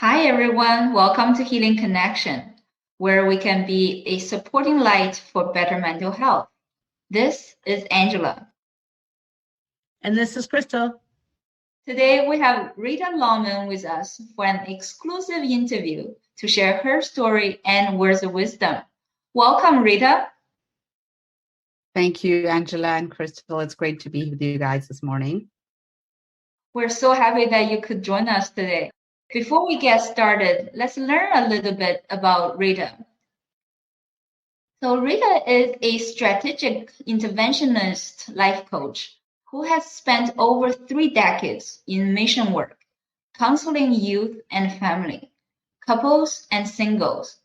Hi, everyone. Welcome to Healing Connection, where we can be a supporting light for better mental health. This is Angela. And this is Crystal. Today, we have Rita Laulman with us for an exclusive interview to share her story and words of wisdom. Welcome, Rita. Thank you, Angela and Crystal. It's great to be with you guys this morning. We're so happy that you could join us today. Before we get started, let's learn a little bit about Rita. So Rita is a strategic interventionist life coach who has spent over 3 decades in mission work, counseling youth and family, couples and singles.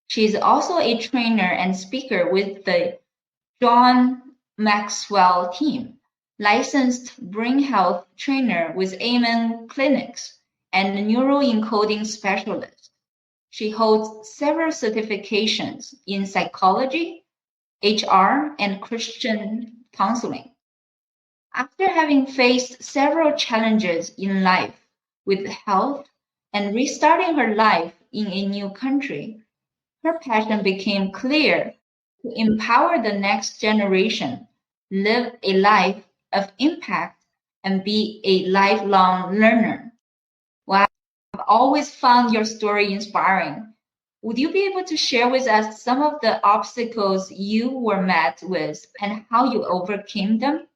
She is also a trainer and speaker with the John Maxwell team, licensed brain health trainer with Amen Clinics, and neuroencoding specialist. She holds several certifications in psychology, HR, and Christian counseling. After having faced several challenges in life with health and restarting her life in a new country, her passion became clear to empower the next generation, live a life of impact, and be a lifelong learner. Wow, I've always found your story inspiring. Would you be able to share with us some of the obstacles you were met with and how you overcame them?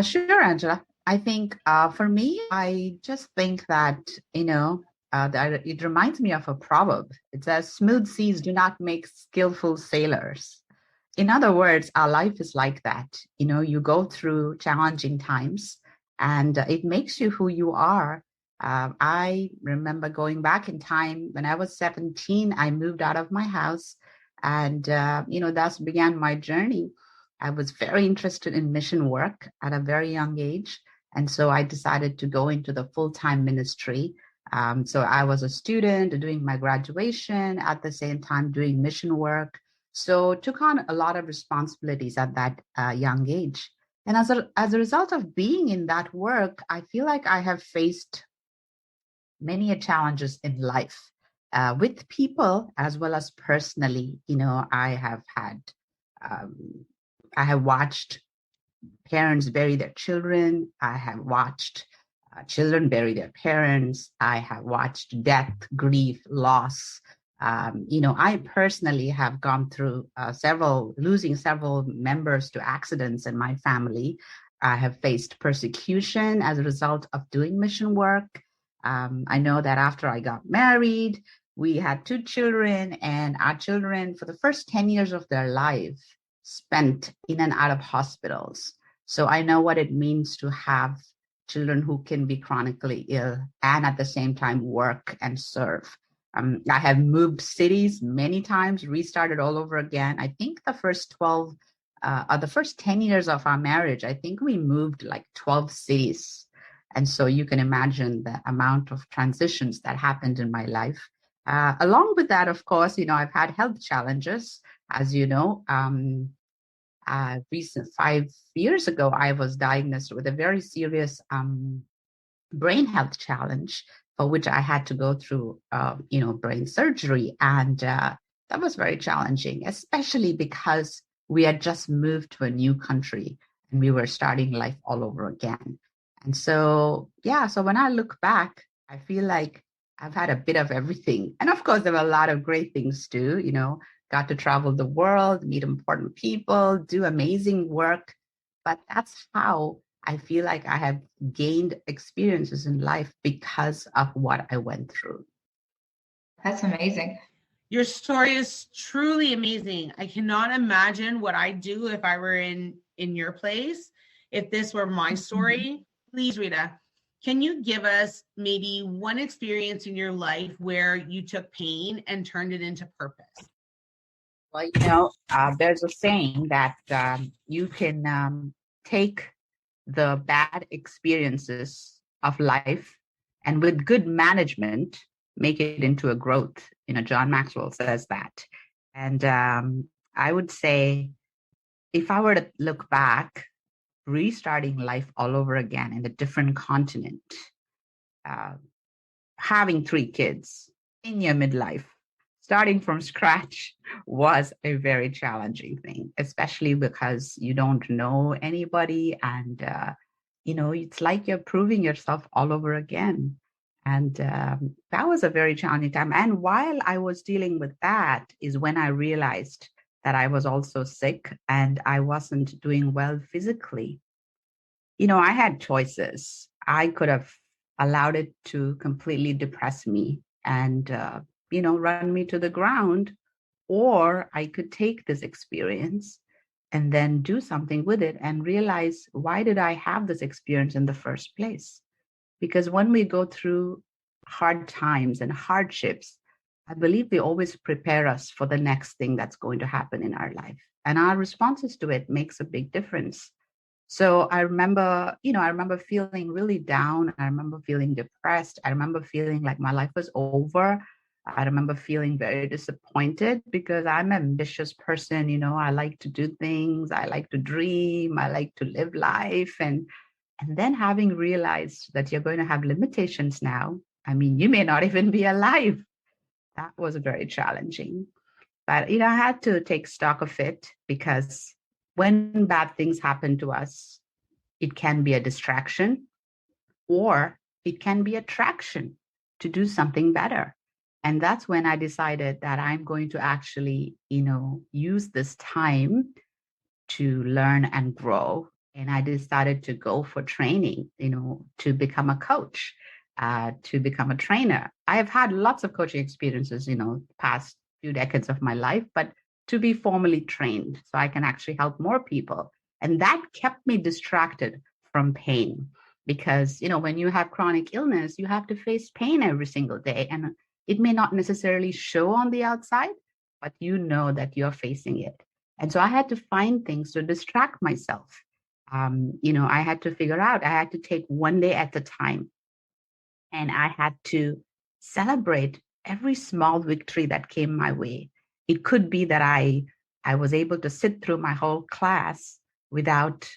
Sure, Angela. I think for me, I just think that, that it reminds me of a proverb. It says, smooth seas do not make skillful sailors. In other words, our life is like that. You go through challenging times and it makes you who you are. I remember going back in time when I was 17, I moved out of my house and, thus began my journey. I was very interested in mission work at a very young age. And so I decided to go into the full-time ministry. So I was a student doing my graduation, at the same time doing mission work. So took on a lot of responsibilities at that young age. And as a result of being in that work, I feel like I have faced many challenges in life with people as well as personally. Um, I have watched parents bury their children. I have watched children bury their parents. I have watched death, grief, loss. I personally have gone through losing several members to accidents in my family. I have faced persecution as a result of doing mission work. I know that after I got married, we had 2 children, and our children, for the first 10 years of their life, spent in and out of hospitals. So I know what it means to have children who can be chronically ill and at the same time work and serve. I have moved cities many times, restarted all over again. I think the first 10 years of our marriage, I think we moved like 12 cities. And so you can imagine the amount of transitions that happened in my life. Along with that, of course, I've had health challenges. As you know, recent 5 years ago, I was diagnosed with a very serious brain health challenge for which I had to go through, brain surgery. And that was very challenging, especially because we had just moved to a new country and we were starting life all over again. And so, so when I look back, I feel like I've had a bit of everything. And of course, there were a lot of great things too, got to travel the world, meet important people, do amazing work. But that's how I feel like I have gained experiences in life because of what I went through. That's amazing. Your story is truly amazing. I cannot imagine what I'd do if I were in your place. If this were my story, please, Rita, can you give us maybe one experience in your life where you took pain and turned it into purpose? Well, there's a saying that you can take the bad experiences of life and with good management, make it into a growth. John Maxwell says that. And I would say if I were to look back, restarting life all over again in a different continent, uh, having 3 kids in your midlife, starting from scratch, was a very challenging thing, especially because you don't know anybody. And, it's like you're proving yourself all over again. And that was a very challenging time. And while I was dealing with that, is when I realized that I was also sick and I wasn't doing well physically. I had choices. I could have allowed it to completely depress me and, run me to the ground, or I could take this experience and then do something with it and realize, why did I have this experience in the first place? Because when we go through hard times and hardships, I believe they always prepare us for the next thing that's going to happen in our life. And our responses to it makes a big difference. So I remember feeling really down. I remember feeling depressed. I remember feeling like my life was over. I remember feeling very disappointed because I'm an ambitious person. I like to do things. I like to dream. I like to live life. And then having realized that you're going to have limitations now, I mean, you may not even be alive. That was very challenging. But, I had to take stock of it because when bad things happen to us, it can be a distraction or it can be attraction to do something better. And that's when I decided that I'm going to actually, use this time to learn and grow. And I decided to go for training, to become a coach, to become a trainer. I have had lots of coaching experiences, past few decades of my life, but to be formally trained so I can actually help more people. And that kept me distracted from pain because, when you have chronic illness, you have to face pain every single day. And it may not necessarily show on the outside, but you know that you're facing it. And so I had to find things to distract myself. I had to figure out, I had to take one day at a time. And I had to celebrate every small victory that came my way. It could be that I was able to sit through my whole class without,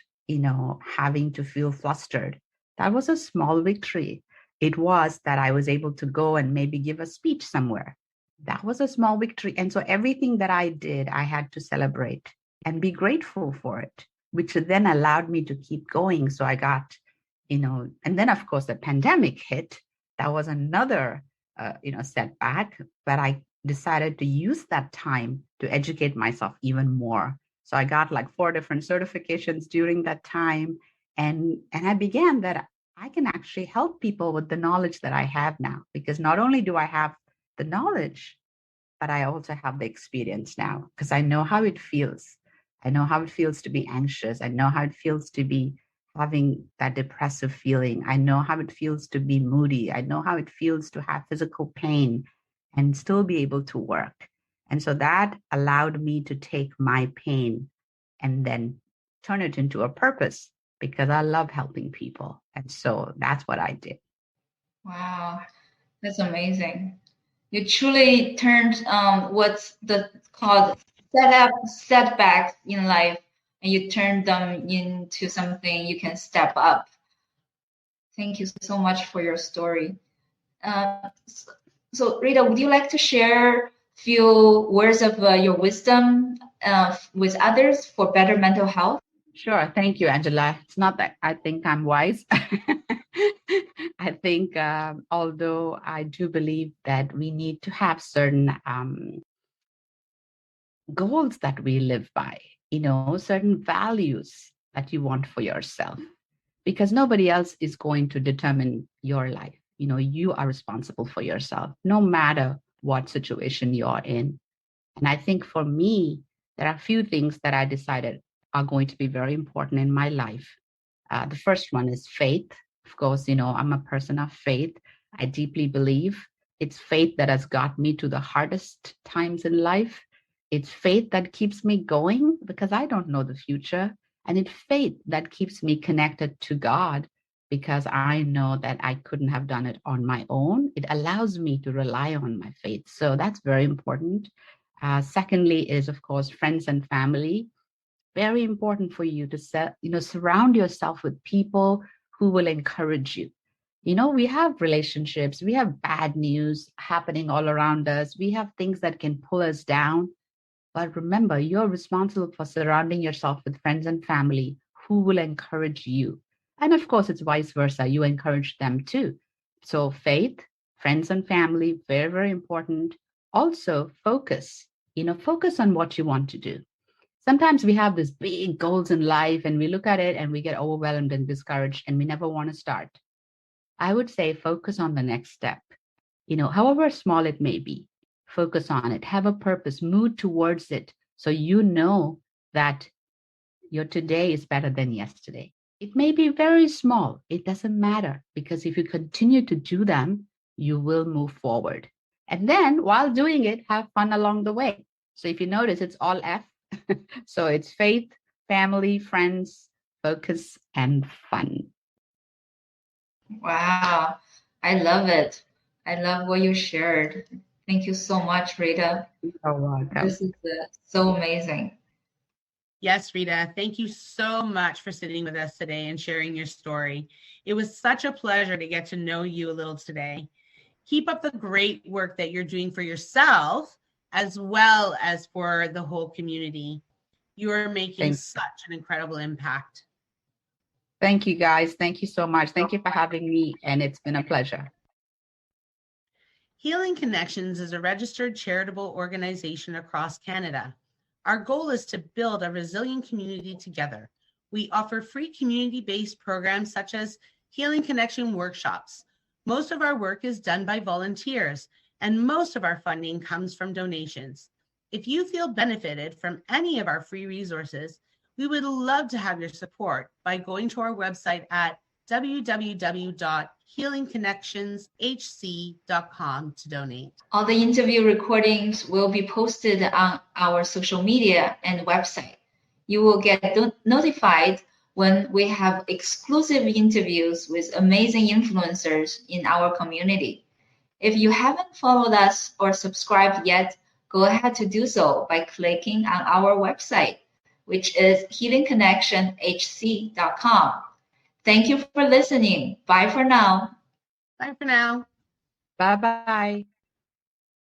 having to feel flustered. That was a small victory. It was that I was able to go and maybe give a speech somewhere. That was a small victory. And so everything that I did, I had to celebrate and be grateful for it, which then allowed me to keep going. So I got, and then of course the pandemic hit. That was another, setback, but I decided to use that time to educate myself even more. So I got like 4 different certifications during that time. And I began that I can actually help people with the knowledge that I have now, because not only do I have the knowledge, but I also have the experience now because I know how it feels. I know how it feels to be anxious. I know how it feels to be having that depressive feeling. I know how it feels to be moody. I know how it feels to have physical pain and still be able to work. And so that allowed me to take my pain and then turn it into a purpose because I love helping people. And so that's what I did. Wow, that's amazing. You truly turned what's called setbacks in life, and you turned them into something you can step up. Thank you so much for your story. So, Rita, would you like to share few words of your wisdom with others for better mental health? Sure. Thank you, Angela. It's not that I think I'm wise. I think, although I do believe that we need to have certain goals that we live by, certain values that you want for yourself, because nobody else is going to determine your life. You are responsible for yourself, no matter what situation you're in. And I think for me, there are a few things that I decided are going to be very important in my life. The first one is faith. Of course, I'm a person of faith. I deeply believe it's faith that has got me to the hardest times in life. It's faith that keeps me going because I don't know the future. And it's faith that keeps me connected to God because I know that I couldn't have done it on my own. It allows me to rely on my faith. So that's very important. Secondly, is of course friends and family. Very important for you to surround yourself with people who will encourage you. You know, we have relationships, we have bad news happening all around us, we have things that can pull us down. But remember, you're responsible for surrounding yourself with friends and family who will encourage you. And of course, it's vice versa. You encourage them too. So, faith, friends, and family, very, very important. Also, focus. Focus on what you want to do. Sometimes we have these big goals in life and we look at it and we get overwhelmed and discouraged and we never want to start. I would say focus on the next step, however small it may be. Focus on it, have a purpose, move towards it. So you know that your today is better than yesterday. It may be very small, it doesn't matter, because if you continue to do them, you will move forward. And then while doing it, have fun along the way. So if you notice, it's all F. So it's faith, family, friends, focus, and fun. Wow, I love it. I love what you shared. Thank you so much, Rita. You're welcome. This is so amazing. Yes, Rita, thank you so much for sitting with us today and sharing your story. It was such a pleasure to get to know you a little today. Keep up the great work that you're doing for yourself as well as for the whole community. You are making such an incredible impact. Thank you, guys. Thank you so much. Thank you for having me, and it's been a pleasure. Healing Connections is a registered charitable organization across Canada. Our goal is to build a resilient community together. We offer free community-based programs such as Healing Connection workshops. Most of our work is done by volunteers, and most of our funding comes from donations. If you feel benefited from any of our free resources, we would love to have your support by going to our website at www.healingconnectionshc.com to donate. All the interview recordings will be posted on our social media and website. You will get notified when we have exclusive interviews with amazing influencers in our community. If you haven't followed us or subscribed yet, go ahead to do so by clicking on our website, which is healingconnectionhc.com. Thank you for listening. Bye for now. Bye for now. Bye-bye.